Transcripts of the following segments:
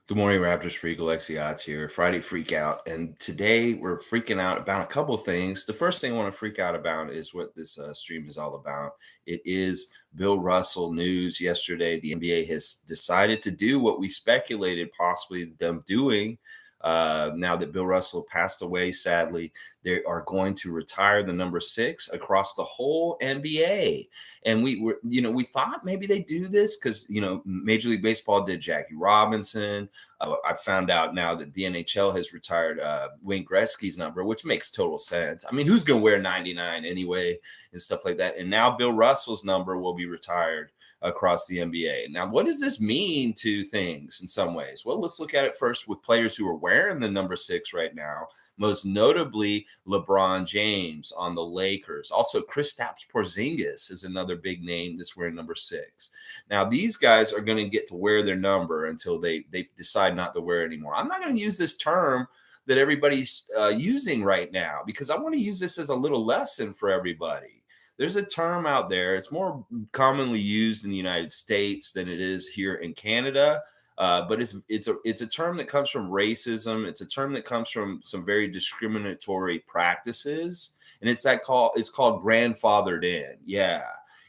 Good morning, Raptors freak. Alexiot's here. Friday freak out, and today we're freaking out about a couple things. The first thing I want to freak out about is what this stream is all about. It is Bill Russell news. Yesterday, the NBA has decided to do what we speculated possibly them doing. Now that Bill Russell passed away, sadly, they are going to retire the number six across the whole NBA. And we thought maybe they do this because Major League Baseball did Jackie Robinson. I found out now that the NHL has retired Wayne Gretzky's number, which makes total sense. I mean, who's going to wear 99 anyway and stuff like that? And now Bill Russell's number will be retired across the NBA. Now, what does this mean to things in some ways? Well, let's look at it first with players who are wearing the number six right now. Most notably, LeBron James on the Lakers. Also, Kristaps Porzingis is another big name that's wearing number six. Now, these guys are going to get to wear their number until they decide not to wear it anymore. I'm not going to use this term that everybody's using right now because I want to use this as a little lesson for everybody. There's a term out there. It's more commonly used in the United States than it is here in Canada. But it's a term that comes from racism. It's a term that comes from some very discriminatory practices, and it's called grandfathered in. Yeah,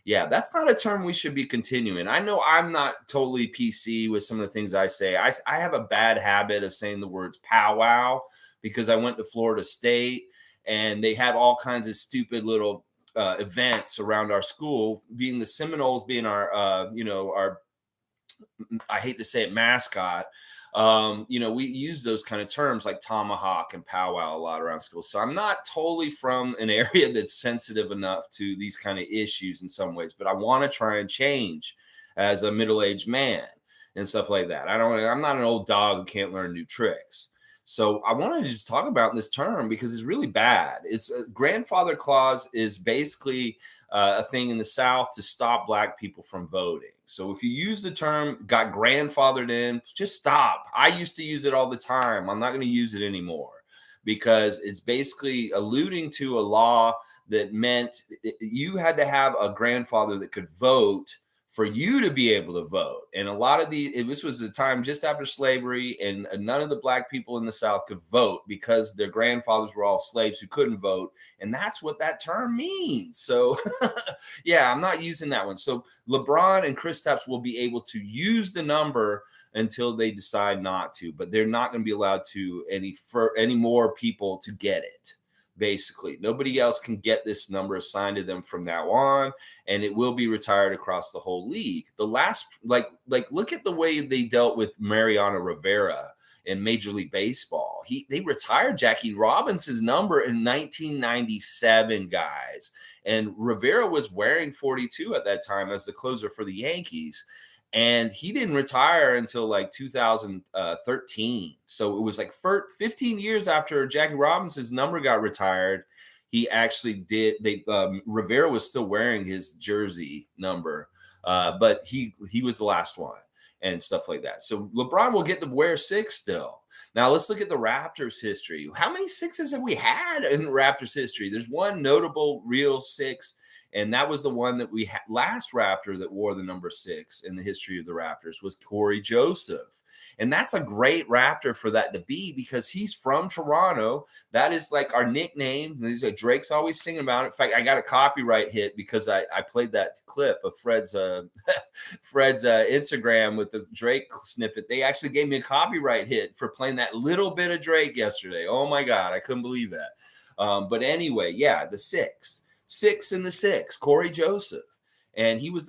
that's not a term we should be continuing. I know I'm not totally PC with some of the things I say. I have a bad habit of saying the words powwow because I went to Florida State and they had all kinds of stupid little events around our school, being the Seminoles being our I hate to say it, mascot. We use those kind of terms like tomahawk and powwow a lot around school. So I'm not totally from an area that's sensitive enough to these kind of issues in some ways, but I want to try and change as a middle-aged man and stuff like that. I'm not an old dog who can't learn new tricks. So I wanted to just talk about this term because it's really bad. It's a grandfather clause is basically a thing in the South to stop black people from voting. So if you use the term got grandfathered in, just stop. I used to use it all the time. I'm not going to use it anymore because it's basically alluding to a law that meant you had to have a grandfather that could vote for you to be able to vote. And a lot of this was the time just after slavery, and none of the black people in the South could vote because their grandfathers were all slaves who couldn't vote. And that's what that term means. So, yeah, I'm not using that one. So, LeBron and Kristaps will be able to use the number until they decide not to, but they're not going to be allowed to any more people to get it. Basically, nobody else can get this number assigned to them from now on, and it will be retired across the whole league. The last, look at the way they dealt with Mariano Rivera in Major League Baseball. They retired Jackie Robinson's number in 1997, guys, and Rivera was wearing 42 at that time as the closer for the Yankees. And he didn't retire until like 2013. So it was like 15 years after Jackie Robinson's number got retired. He actually did. Rivera was still wearing his jersey number, but he was the last one and stuff like that. So LeBron will get to wear six still. Now let's look at the Raptors history. How many sixes have we had in Raptors history? There's one notable real six, and that was the one that we had last Raptor that wore the number six in the history of the Raptors was Corey Joseph. And that's a great Raptor for that to be because he's from Toronto. That is like our nickname. Drake's always singing about it. In fact, I got a copyright hit because I played that clip of Fred's Instagram with the Drake snippet. They actually gave me a copyright hit for playing that little bit of Drake yesterday. Oh my God, I couldn't believe that. But anyway, yeah, the six in the six, Corey Joseph. And he was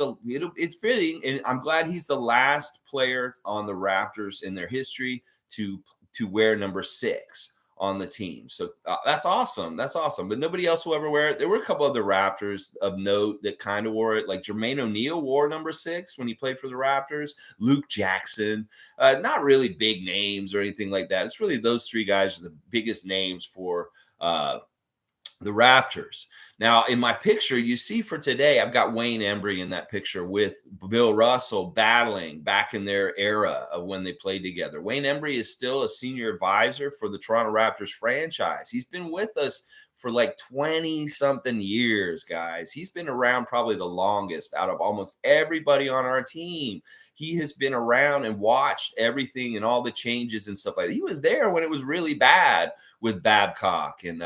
it's fitting, and I'm glad he's the last player on the Raptors in their history to wear number six on the team. So that's awesome. That's awesome. But nobody else will ever wear it. There were a couple other Raptors of note that kind of wore it. Like Jermaine O'Neal wore number six when he played for the Raptors. Luke Jackson, not really big names or anything like that. It's really those three guys are the biggest names for the Raptors. Now, in my picture, you see for today, I've got Wayne Embry in that picture with Bill Russell battling back in their era of when they played together. Wayne Embry is still a senior advisor for the Toronto Raptors franchise. He's been with us for like 20 something years, guys. He's been around probably the longest out of almost everybody on our team. he has been around and watched everything and all the changes and stuff like that. He was there when it was really bad with Babcock and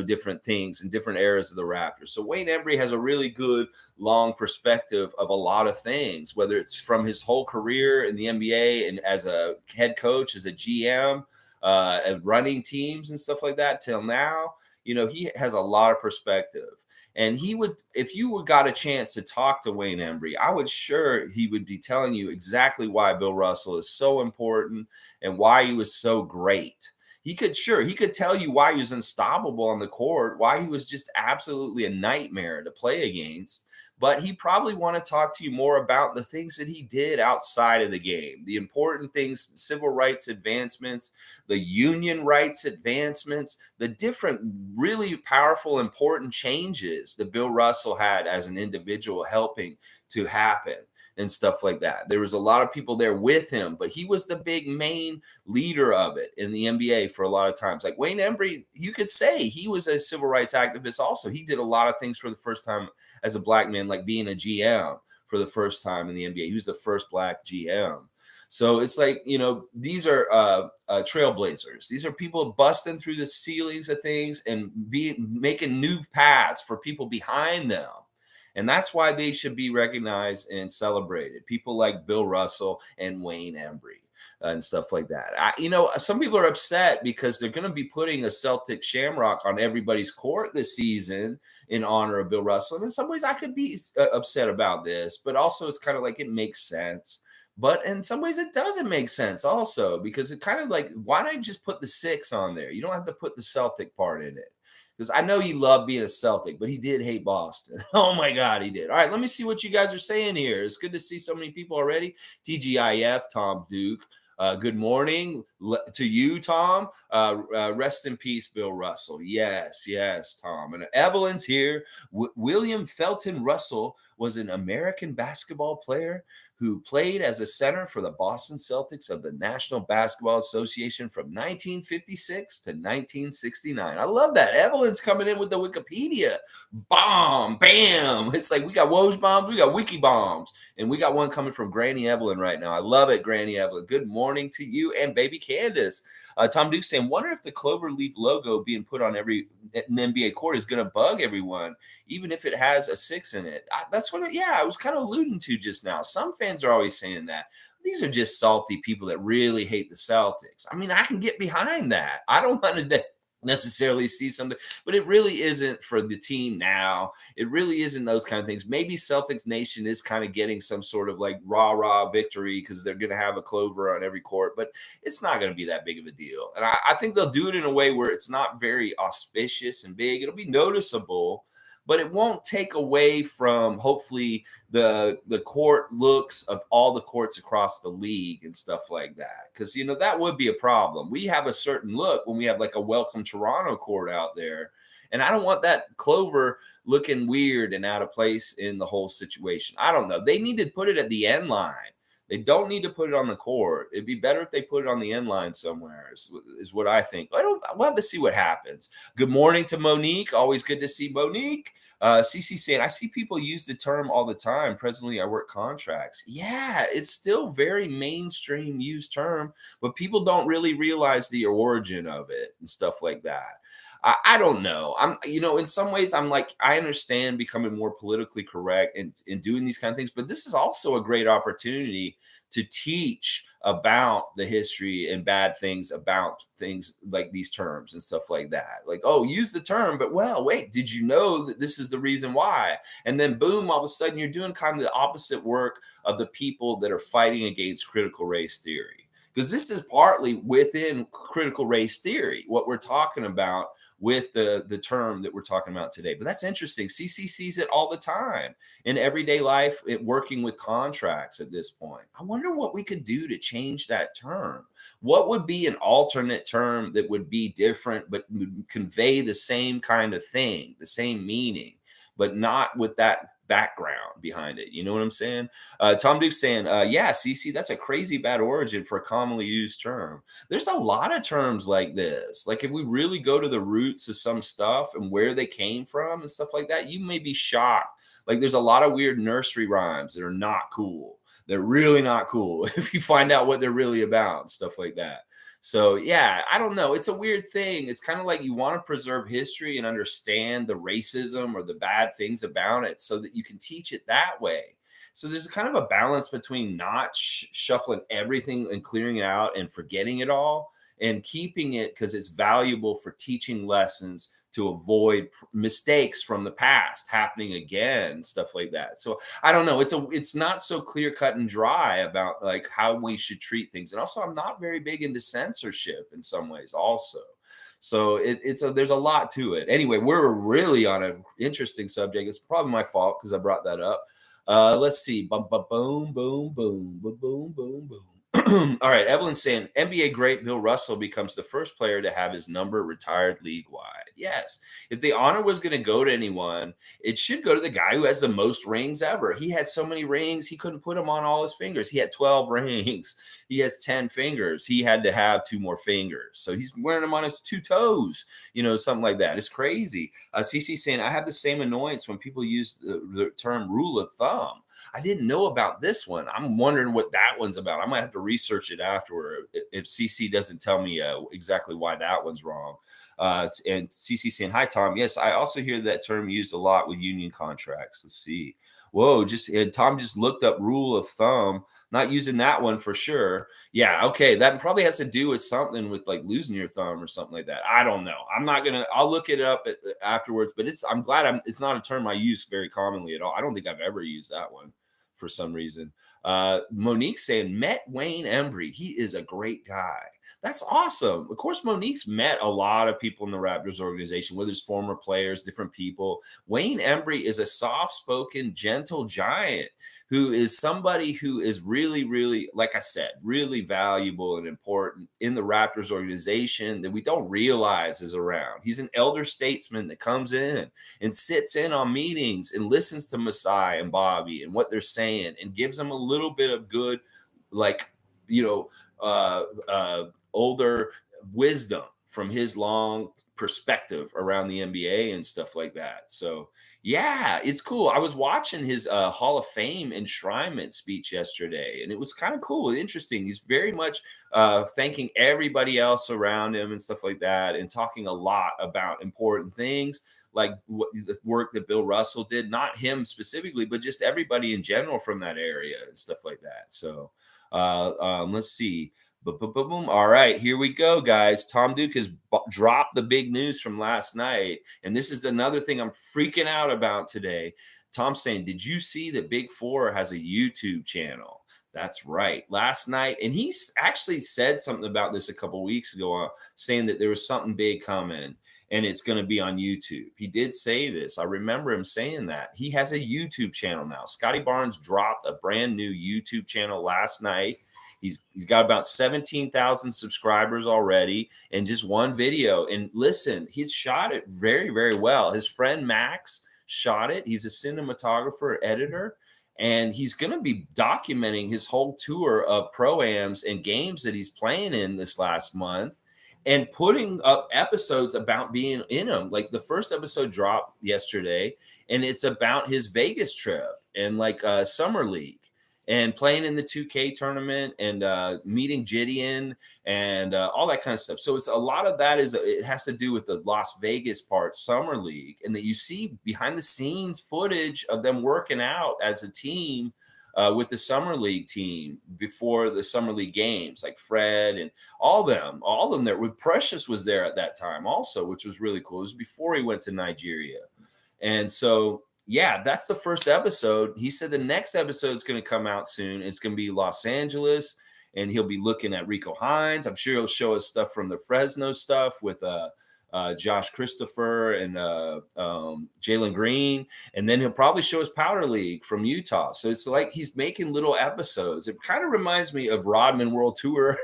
different things and different eras of the Raptors. So Wayne Embry has a really good long perspective of a lot of things, whether it's from his whole career in the NBA and as a head coach, as a GM, and running teams and stuff like that till now. He has a lot of perspective. And he would, if you would got a chance to talk to Wayne Embry, I would sure he would be telling you exactly why Bill Russell is so important and why he was so great. He could tell you why he was unstoppable on the court, why he was just absolutely a nightmare to play against. But he probably want to talk to you more about the things that he did outside of the game, the important things, civil rights advancements, the union rights advancements, the different really powerful, important changes that Bill Russell had as an individual helping to happen and stuff like that. There was a lot of people there with him, but he was the big main leader of it in the NBA for a lot of times. Like Wayne Embry, you could say he was a civil rights activist also. He did a lot of things for the first time as a black man, like being a GM for the first time in the NBA. He was the first black GM. So it's like, these are trailblazers. These are people busting through the ceilings of things and making new paths for people behind them. And that's why they should be recognized and celebrated. People like Bill Russell and Wayne Embry and stuff like that. Some people are upset because they're going to be putting a Celtic shamrock on everybody's court this season in honor of Bill Russell. And in some ways, I could be upset about this, but also it's kind of like it makes sense. But in some ways, it doesn't make sense also because it kind of like, why not just put the 6 on there? You don't have to put the Celtic part in it. Because I know he loved being a Celtic, but he did hate Boston. Oh my God, he did. All right, let me see what you guys are saying here. It's good to see so many people already. TGIF, Tom Duke. Good morning to you, Tom. Rest in peace, Bill Russell. Yes, yes, Tom. And Evelyn's here. William Felton Russell was an American basketball player who played as a center for the Boston Celtics of the National Basketball Association from 1956 to 1969. I love that. Evelyn's coming in with the Wikipedia. Bomb, bam. It's like we got Woj bombs, we got Wiki bombs, and we got one coming from Granny Evelyn right now. I love it, Granny Evelyn. Good morning to you and baby Candace. Tom Duke saying, wonder if the clover leaf logo being put on every NBA court is going to bug everyone, even if it has a 6 in it. That's what, I was kind of alluding to just now. Some fans are always saying that. These are just salty people that really hate the Celtics. I mean, I can get behind that. I don't want to necessarily see something, but it really isn't for the team now. It really isn't those kind of things. Maybe Celtics Nation is kind of getting some sort of like rah victory because they're going to have a clover on every court, but it's not going to be that big of a deal. And I think they'll do it in a way where it's not very auspicious and big. It'll be noticeable, but it won't take away from hopefully the court looks of all the courts across the league and stuff like that. Because that would be a problem. We have a certain look when we have like a Welcome Toronto court out there. And I don't want that clover looking weird and out of place in the whole situation. I don't know. They need to put it at the end line. They don't need to put it on the court. It'd be better if they put it on the end line somewhere, is what I think. We'll have to see what happens. Good morning to Monique. Always good to see Monique. CC saying, I see people use the term all the time. Presently, I work contracts. Yeah, it's still very mainstream used term, but people don't really realize the origin of it and stuff like that. I don't know. In some ways, I'm like, I understand becoming more politically correct and doing these kind of things, but this is also a great opportunity to teach about the history and bad things about things like these terms and stuff like that. Like, oh, use the term, but well, wait, did you know that this is the reason why? And then boom, all of a sudden you're doing kind of the opposite work of the people that are fighting against critical race theory. Because this is partly within critical race theory, what we're talking about with the term that we're talking about today. But that's interesting. CC sees it all the time in everyday life, working with contracts at this point. I wonder what we could do to change that term. What would be an alternate term that would be different, but would convey the same kind of thing, the same meaning, but not with that background behind it. You know what I'm saying? Tom Duke's saying, yeah, CC, that's a crazy bad origin for a commonly used term. There's a lot of terms like this. Like if we really go to the roots of some stuff and where they came from and stuff like that, you may be shocked. Like there's a lot of weird nursery rhymes that are not cool. They're really not cool if you find out what they're really about and stuff like that. So yeah, I don't know. It's a weird thing. It's kind of like you want to preserve history and understand the racism or the bad things about it so that you can teach it that way. So there's kind of a balance between not shuffling everything and clearing it out and forgetting it all and keeping it because it's valuable for teaching lessons to avoid mistakes from the past happening again, stuff like that. So I don't know. It's not so clear cut and dry about like how we should treat things. And also, I'm not very big into censorship in some ways, also. So there's a lot to it. Anyway, we're really on an interesting subject. It's probably my fault because I brought that up. Let's see. Boom, boom, boom, boom, boom, boom, boom, boom. All right, Evelyn's saying NBA great Bill Russell becomes the first player to have his number retired league wide. Yes, if the honor was going to go to anyone, it should go to the guy who has the most rings ever. He had so many rings, he couldn't put them on all his fingers. He had 12 rings. He has 10 fingers. He had to have two more fingers. So he's wearing them on his two toes, something like that. It's crazy. CC saying, I have the same annoyance when people use the term rule of thumb. I didn't know about this one. I'm wondering what that one's about. I might have to research it afterward if CC doesn't tell me exactly why that one's wrong. And CC saying, hi, Tom. Yes, I also hear that term used a lot with union contracts. Let's see. Whoa, and Tom just looked up rule of thumb, not using that one for sure. Yeah, okay. That probably has to do with something with like losing your thumb or something like that. I don't know. I'll look it up afterwards, but I'm glad it's not a term I use very commonly at all. I don't think I've ever used that one for some reason. Monique saying, met Wayne Embry. He is a great guy. That's awesome. Of course, Monique's met a lot of people in the Raptors organization, whether it's former players, different people. Wayne Embry is a soft-spoken, gentle giant who is somebody who is really, really, like I said, really valuable and important in the Raptors organization that we don't realize is around. He's an elder statesman that comes in and sits in on meetings and listens to Masai and Bobby and what they're saying and gives them a little bit of good, like, older wisdom from his long perspective around the NBA and stuff like that. So yeah, it's cool. I was watching his Hall of Fame enshrinement speech yesterday, and it was kind of cool and interesting. He's very much thanking everybody else around him and stuff like that, and talking a lot about important things like the work that Bill Russell did, not him specifically, but just everybody in general from that area and stuff like that. So let's see. Boom. All right, here we go, guys. Tom Duke has dropped the big news from last night. And this is another thing I'm freaking out about today. Tom's saying, did you see that Big Four has a YouTube channel? That's right. Last night, and he actually said something about this a couple weeks ago, saying that there was something big coming and it's going to be on YouTube. He did say this. I remember him saying that. He has a YouTube channel now. Scotty Barnes dropped a brand new YouTube channel last night. He's got about 17,000 subscribers already and just one video. And listen, he's shot it very, very well. His friend Max shot it. He's a cinematographer, editor, and he's going to be documenting his whole tour of pro-ams and games that he's playing in this last month and putting up episodes about being in them. Like the first episode dropped yesterday, and it's about his Vegas trip and like Summer League and playing in the 2K tournament and meeting Gideon and all that kind of stuff. So it's a lot of that it has to do with the Las Vegas part, Summer League, and that you see behind the scenes footage of them working out as a team with the Summer League team before the Summer League games, like Fred and all of them there. Precious was there at that time also, which was really cool. It was before he went to Nigeria. And so yeah, that's the first episode. He said the next episode is going to come out soon. It's going to be Los Angeles, and he'll be looking at Rico Hines. I'm sure he'll show us stuff from the Fresno stuff with Josh Christopher and Jalen Green, and then he'll probably show us Powder League from Utah. So it's like he's making little episodes. It kind of reminds me of Rodman World Tour,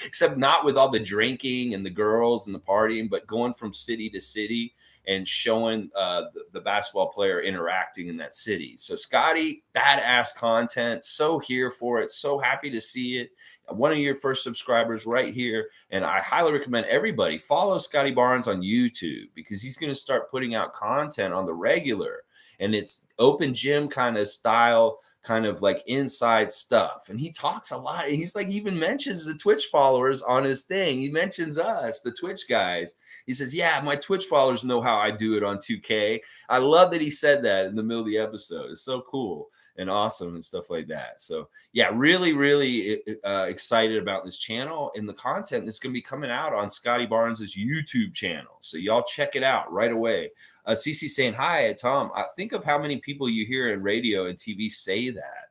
except not with all the drinking and the girls and the partying, but going from city to city and showing the basketball player interacting in that city. So Scotty, badass content, so here for it, so happy to see it. One of your first subscribers right here. And I highly recommend everybody follow Scotty Barnes on YouTube because he's going to start putting out content on the regular. And it's open gym kind of style kind of like inside stuff. And he talks a lot. He's like, even mentions the Twitch followers on his thing. He mentions us, the Twitch guys. He says, yeah, my Twitch followers know how I do it on 2K. I love that he said that in the middle of the episode. It's so cool and awesome and stuff like that. So yeah, really, really excited about this channel and the content that's going to be coming out on Scotty Barnes's YouTube channel. So y'all check it out right away. Cece saying hi, Tom. I think of how many people you hear in radio and TV say that.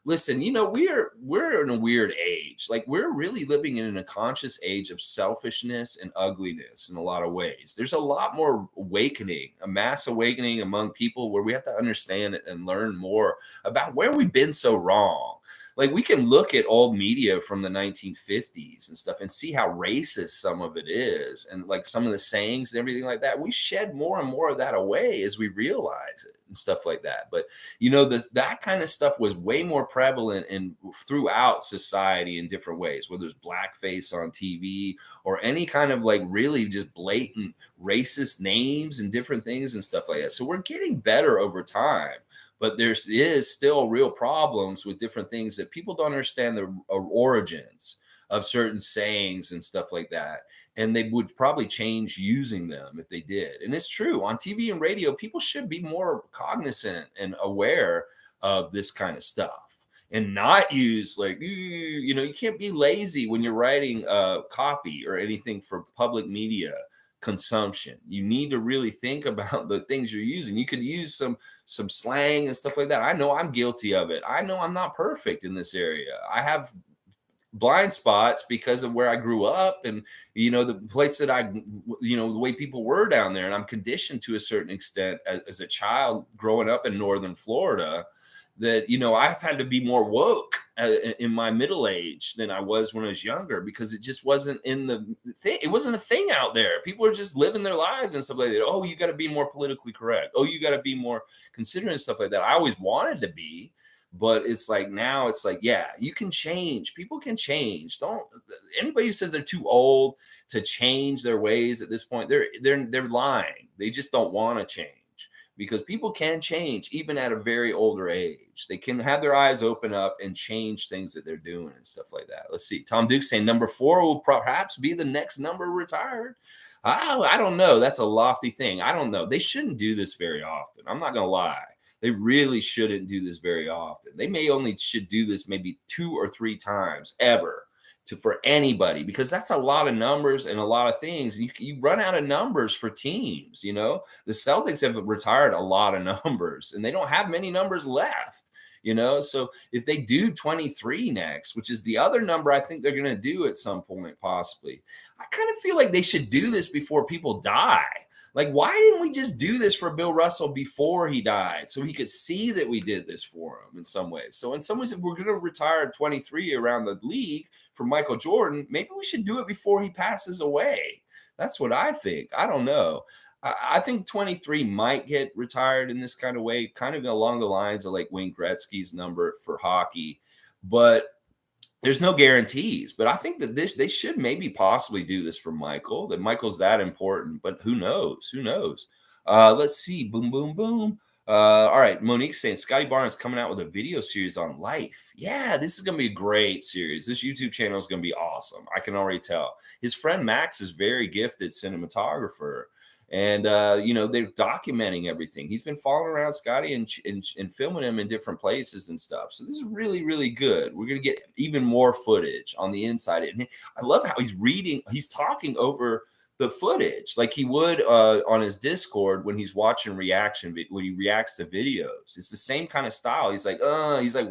Listen, we're in a weird age. Like we're really living in a conscious age of selfishness and ugliness in a lot of ways. There's a lot more awakening, a mass awakening among people where we have to understand and learn more about where we've been so wrong. Like we can look at old media from the 1950s and stuff and see how racist some of it is, and like some of the sayings and everything like that. We shed more and more of that away as we realize it and stuff like that. But that kind of stuff was way more prevalent and throughout society in different ways, whether it's blackface on TV or any kind of like really just blatant racist names and different things and stuff like that. So we're getting better over time, but there is still real problems with different things that people don't understand the origins of certain sayings and stuff like that. And they would probably change using them if they did. And it's true on TV and radio, people should be more cognizant and aware of this kind of stuff and not use like, you can't be lazy when you're writing copy or anything for public media consumption. You need to really think about the things you're using. You could use some slang and stuff like that. I know I'm guilty of it. I know I'm not perfect in this area. I have blind spots because of where I grew up and the place that the way people were down there, and I'm conditioned to a certain extent as a child growing up in northern Florida that I've had to be more woke in my middle age than I was when I was younger, because it just wasn't in the thing. It wasn't a thing out there. People are just living their lives and stuff like that. Oh, you got to be more politically correct. Oh, you got to be more considerate and stuff like that. I always wanted to be, but it's like now it's like, yeah, you can change. People can change. Don't Anybody who says they're too old to change their ways at this point, they're lying. They just don't want to change, because people can change even at a very older age. They can have their eyes open up and change things that they're doing and stuff like that. Let's see. Tom Duke saying number 4 will perhaps be the next number retired. Oh, I don't know. That's a lofty thing. I don't know. They shouldn't do this very often. I'm not going to lie. They really shouldn't do this very often. They may only should do this maybe 2 or 3 times ever for anybody, because that's a lot of numbers and a lot of things. You run out of numbers for teams. The Celtics have retired a lot of numbers and they don't have many numbers left. So if they do 23 next, which is the other number I think they're going to do at some point, possibly, I kind of feel like they should do this before people die. Like, why didn't we just do this for Bill Russell before he died, so he could see that we did this for him in some ways? So in some ways, if we're going to retire 23 around the league for Michael Jordan, maybe we should do it before he passes away. That's what I think. I don't know. I think 23 might get retired in this kind of way, kind of along the lines of like Wayne Gretzky's number for hockey. But there's no guarantees, but I think that they should maybe possibly do this for Michael, that Michael's that important, but who knows? Who knows? Let's see. Boom, boom, boom. All right. Monique's saying Scotty Barnes coming out with a video series on life. Yeah, this is going to be a great series. This YouTube channel is going to be awesome. I can already tell. His friend Max is very gifted cinematographer. And they're documenting everything. He's been following around Scotty and filming him in different places and stuff. So this is really, really good. We're gonna get even more footage on the inside. And I love how he's talking over the footage like he would on his Discord when he's watching when he reacts to videos. It's the same kind of style. He's like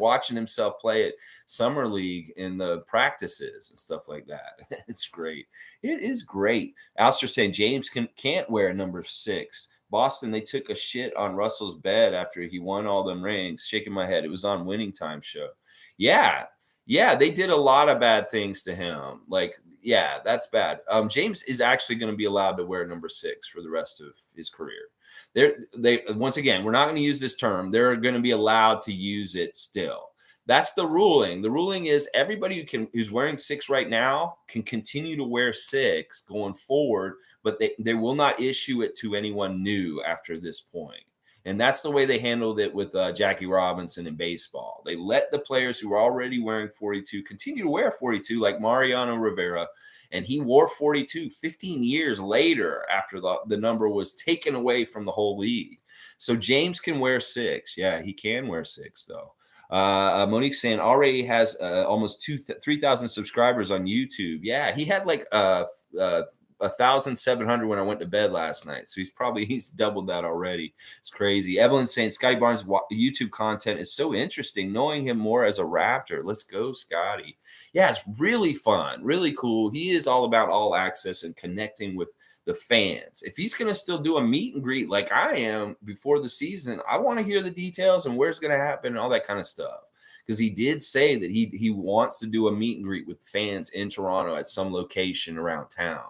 watching himself play at Summer League in the practices and stuff like that. It's great. It is great. Alistair saying James can't wear number 6. Boston, they took a shit on Russell's bed after he won all them rings. Shaking my head. It was on Winning Time show. Yeah. Yeah, they did a lot of bad things to him. Like, yeah, that's bad. James is actually going to be allowed to wear number 6 for the rest of his career. They once again, we're not going to use this term. They're going to be allowed to use it still. That's the ruling. The ruling is everybody who's wearing 6 right now can continue to wear 6 going forward, but they will not issue it to anyone new after this point. And that's the way they handled it with Jackie Robinson in baseball. They let the players who were already wearing 42 continue to wear 42, like Mariano Rivera. And he wore 42 15 years later after the number was taken away from the whole league. So James can wear 6. Yeah, he can wear 6, though. Monique saying already has almost 3,000 subscribers on YouTube. Yeah, he had like 1,700 when I went to bed last night. So he's doubled that already. It's crazy. Evelyn saying Scotty Barnes' YouTube content is so interesting. Knowing him more as a Raptor. Let's go, Scotty. Yeah, it's really fun, really cool. He is all about all access and connecting with the fans. If he's going to still do a meet and greet like I am before the season, I want to hear the details and where it's going to happen and all that kind of stuff. Because he did say that he wants to do a meet and greet with fans in Toronto at some location around town.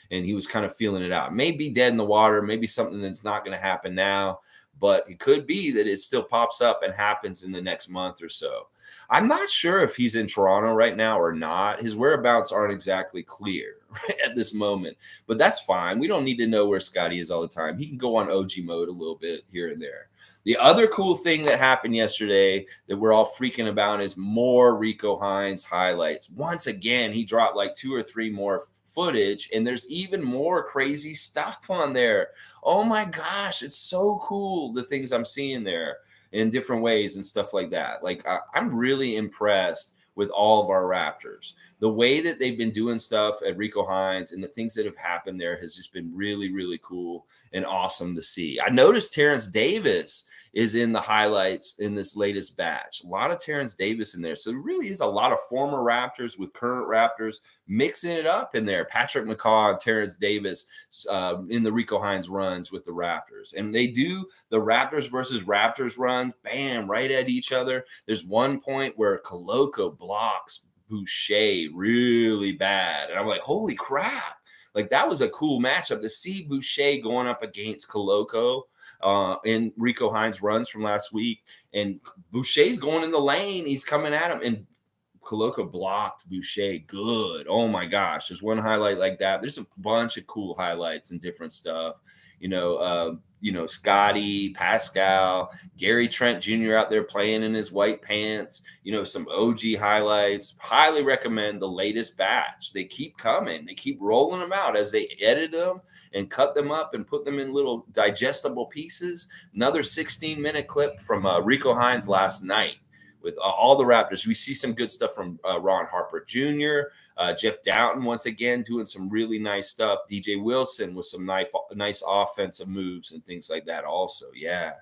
And he was kind of feeling it out. Maybe dead in the water, maybe something that's not going to happen now, but it could be that it still pops up and happens in the next month or so. I'm not sure if he's in Toronto right now or not. His whereabouts aren't exactly clear at this moment, but that's fine. We don't need to know where Scotty is all the time. He can go on OG mode a little bit here and there. The other cool thing that happened yesterday that we're all freaking about is more Rico Hines highlights. Once again, he dropped like 2 or 3 more footage, and there's even more crazy stuff on there. Oh my gosh, it's so cool, the things I'm seeing there in different ways and stuff like that. Like I'm really impressed with all of our Raptors. The way that they've been doing stuff at Rico Hines and the things that have happened there has just been really, really cool and awesome to see. I noticed Terrence Davis is in the highlights in this latest batch. A lot of Terrence Davis in there. So it really is a lot of former Raptors with current Raptors mixing it up in there. Patrick McCaw and Terrence Davis in the Rico Hines runs with the Raptors. And they do the Raptors versus Raptors runs, bam, right at each other. There's one point where Coloco blocks Boucher really bad. And I'm like, holy crap. Like, that was a cool matchup to see Boucher going up against Coloco in Rico Hines runs from last week. And Boucher's going in the lane. He's coming at him. And Coloco blocked Boucher good. Oh my gosh. There's one highlight like that. There's a bunch of cool highlights and different stuff. Scotty, Pascal, Gary Trent Jr. out there playing in his white pants, some OG highlights. Highly recommend the latest batch. They keep coming. They keep rolling them out as they edit them and cut them up and put them in little digestible pieces. Another 16-minute clip from Rico Hines last night with all the Raptors. We see some good stuff from Ron Harper Jr., Jeff Doughton once again doing some really nice stuff. DJ Wilson with some nice offensive moves and things like that also. Yeah.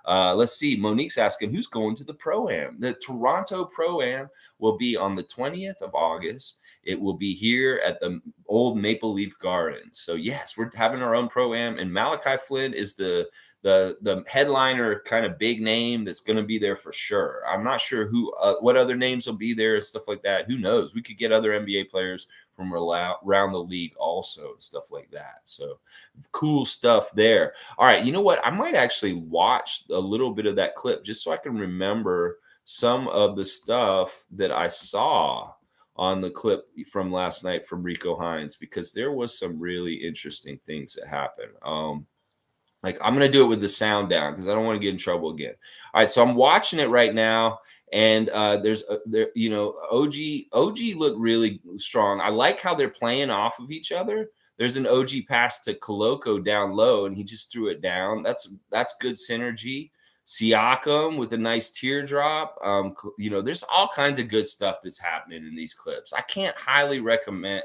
Let's see. Monique's asking, who's going to the Pro-Am? The Toronto Pro-Am will be on the 20th of August. It will be here at the old Maple Leaf Gardens. So, yes, we're having our own Pro-Am. And Malachi Flynn is the headliner kind of big name that's going to be there for sure. I'm not sure what other names will be there and stuff like that. Who knows? We could get other NBA players from around the league also and stuff like that. So cool stuff there. All right. You know what? I might actually watch a little bit of that clip just so I can remember some of the stuff that I saw on the clip from last night from Rico Hines, because there was some really interesting things that happened. Like, I'm going to do it with the sound down because I don't want to get in trouble again. All right, so I'm watching it right now, and OG looked really strong. I like how they're playing off of each other. There's an OG pass to Coloco down low, and he just threw it down. That's good synergy. Siakam with a nice teardrop. There's all kinds of good stuff that's happening in these clips. I can't highly recommend.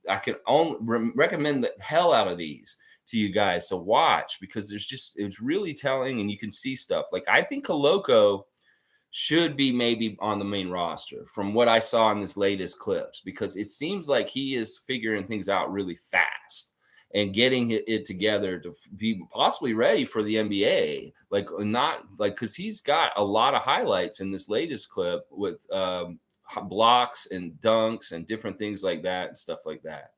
I can only recommend the hell out of these to you guys to watch, because it's really telling, and you can see stuff. Like, I think Coloco should be maybe on the main roster from what I saw in this latest clips, because it seems like he is figuring things out really fast and getting it together to be possibly ready for the NBA. Because he's got a lot of highlights in this latest clip with blocks and dunks and different things like that and stuff like that.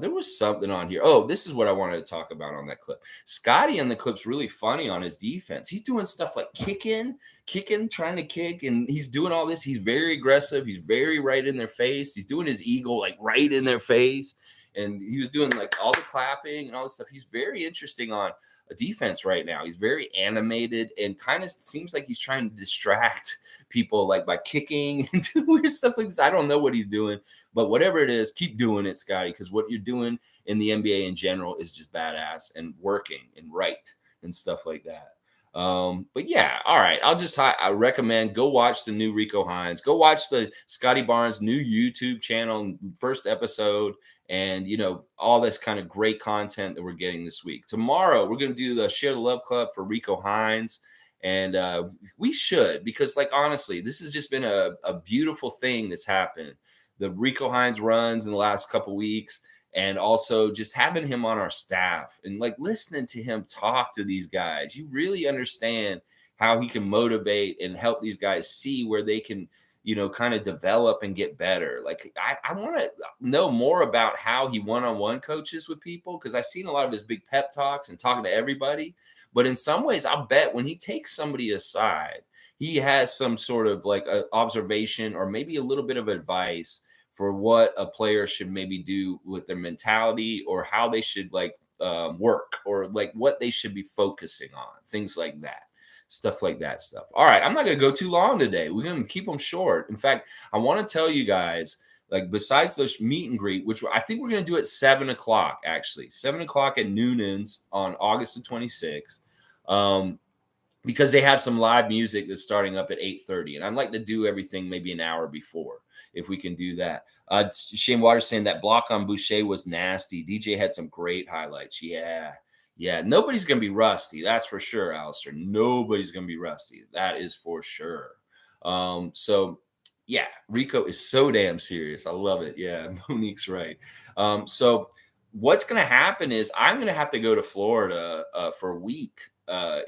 There was something on here. Oh, this is what I wanted to talk about on that clip. Scotty in the clip's really funny on his defense. He's doing stuff like kicking, trying to kick, and he's doing all this. He's very aggressive. He's very right in their face. He's doing his eagle like right in their face. And he was doing like all the clapping and all this stuff. He's very interesting on defense right now. He's very animated and kind of seems like he's trying to distract people like by kicking and doing weird stuff like this. I don't know what he's doing, but whatever it is, keep doing it, Scotty, because what you're doing in the NBA in general is just badass and working and right and stuff like that. But yeah, all right. I recommend go watch the new Rico Hines. Go watch the Scotty Barnes new YouTube channel, first episode, and all this kind of great content that we're getting this week. Tomorrow we're gonna do the Share the Love Club for Rico Hines. And we should, because like honestly, this has just been a beautiful thing that's happened. The Rico Hines runs in the last couple weeks, and also just having him on our staff and like listening to him talk to these guys, you really understand how he can motivate and help these guys see where they can kind of develop and get better. Like I want to know more about how he one-on-one coaches with people, because I've seen a lot of his big pep talks and talking to everybody, but in some ways I'll bet when he takes somebody aside, he has some sort of like a observation or maybe a little bit of advice for what a player should maybe do with their mentality, or how they should like work, or like what they should be focusing on, things like that, stuff like that stuff. All right, I'm not going to go too long today. We're going to keep them short. In fact, I want to tell you guys, like besides this meet and greet, which I think we're going to do at 7 o'clock, actually 7 o'clock at Noonan's on August the 26th. Because they have some live music that's starting up at 8:30, and I'd like to do everything maybe an hour before if we can do that. Shane Waters saying that block on Boucher was nasty. DJ had some great highlights. Yeah. Nobody's gonna be rusty, that's for sure, Alistair. Nobody's gonna be rusty. That is for sure. So yeah, Rico is so damn serious. I love it. Yeah, Monique's right. So what's gonna happen is I'm gonna have to go to Florida for a week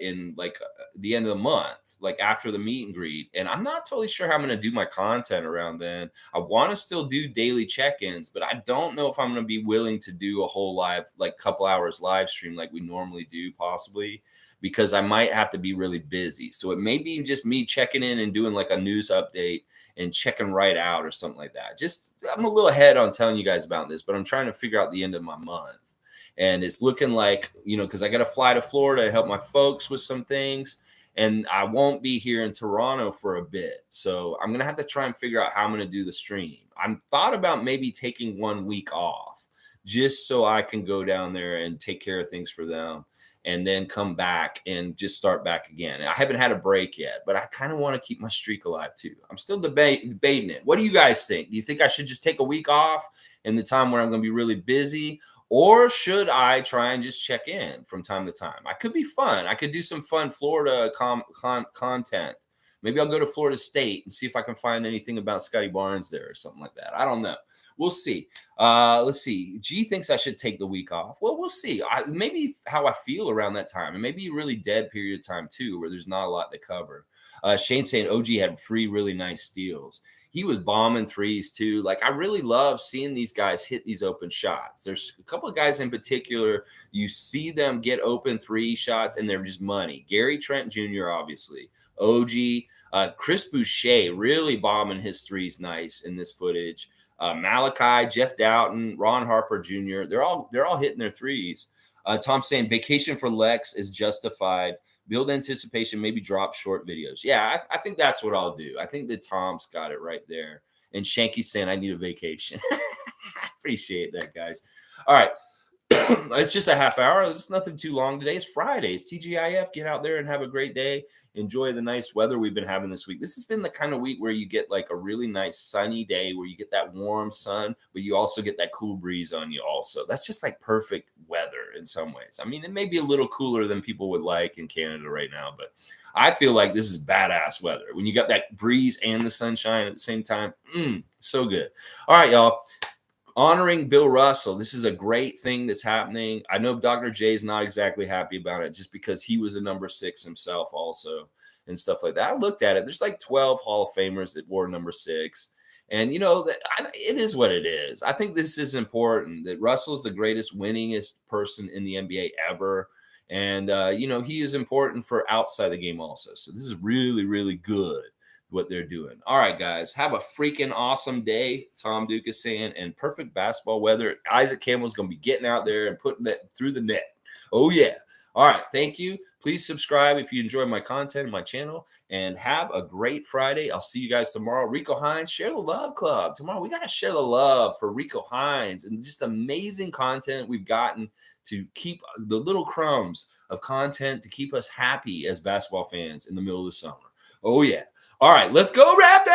in like the end of the month, like after the meet and greet. And I'm not totally sure how I'm going to do my content around then. I want to still do daily check-ins, but I don't know if I'm going to be willing to do a whole live, like couple hours live stream like we normally do, possibly, because I might have to be really busy. So it may be just me checking in and doing like a news update and checking right out or something like that. Just I'm a little ahead on telling you guys about this, but I'm trying to figure out the end of my month. And it's looking like, because I got to fly to Florida to help my folks with some things. And I won't be here in Toronto for a bit. So I'm going to have to try and figure out how I'm going to do the stream. I'm thought about maybe taking 1 week off just so I can go down there and take care of things for them, and then come back and just start back again. I haven't had a break yet, but I kind of want to keep my streak alive too. I'm still debating it. What do you guys think? Do you think I should just take a week off in the time where I'm going to be really busy? Or should I try and just check in from time to time? I could be fun. I could do some fun Florida content. Maybe I'll go to Florida State and see if I can find anything about Scotty Barnes there or something like that. I don't know. We'll see. Let's see. G thinks I should take the week off. Well, we'll see. Maybe how I feel around that time. And maybe a really dead period of time, too, where there's not a lot to cover. Shane saying OG had 3 really nice steals. He was bombing threes too. Like I really love seeing these guys hit these open shots. There's a couple of guys in particular, you see them get open 3 shots and they're just money. Gary Trent Jr. obviously, OG, Chris Boucher really bombing his threes nice in this footage. Malachi, Jeff Doughton, Ron Harper Jr. They're all hitting their threes. Tom saying vacation for Lex is justified. Build anticipation, maybe drop short videos. Yeah, I think that's what I'll do. I think that Tom's got it right there. And Shanky's saying I need a vacation. I appreciate that, guys. All right. It's just a half hour. It's nothing too long today. It's Friday. It's TGIF. Get out there and have a great day. Enjoy the nice weather we've been having this week. This has been the kind of week where you get like a really nice sunny day where you get that warm sun, but you also get that cool breeze on you also. That's just like perfect weather in some ways. I mean, it may be a little cooler than people would like in Canada right now, but I feel like this is badass weather. When you got that breeze and the sunshine at the same time, so good. All right, y'all. Honoring Bill Russell. This is a great thing that's happening. I know Dr. J is not exactly happy about it just because he was a number 6 himself also and stuff like that. I looked at it. There's like 12 Hall of Famers that wore number 6. And, it is what it is. I think this is important that Russell is the greatest, winningest person in the NBA ever. And, he is important for outside the game also. So this is really, really good what they're doing. All right, guys, have a freaking awesome day. Tom Duke is saying, and perfect basketball weather. Isaac Campbell's going to be getting out there and putting that through the net. Oh, yeah. All right. Thank you. Please subscribe if you enjoy my content and my channel. And have a great Friday. I'll see you guys tomorrow. Rico Hines, share the love club. Tomorrow, we got to share the love for Rico Hines and just amazing content we've gotten to keep the little crumbs of content to keep us happy as basketball fans in the middle of the summer. Oh, yeah. All right. Let's go, Raptors.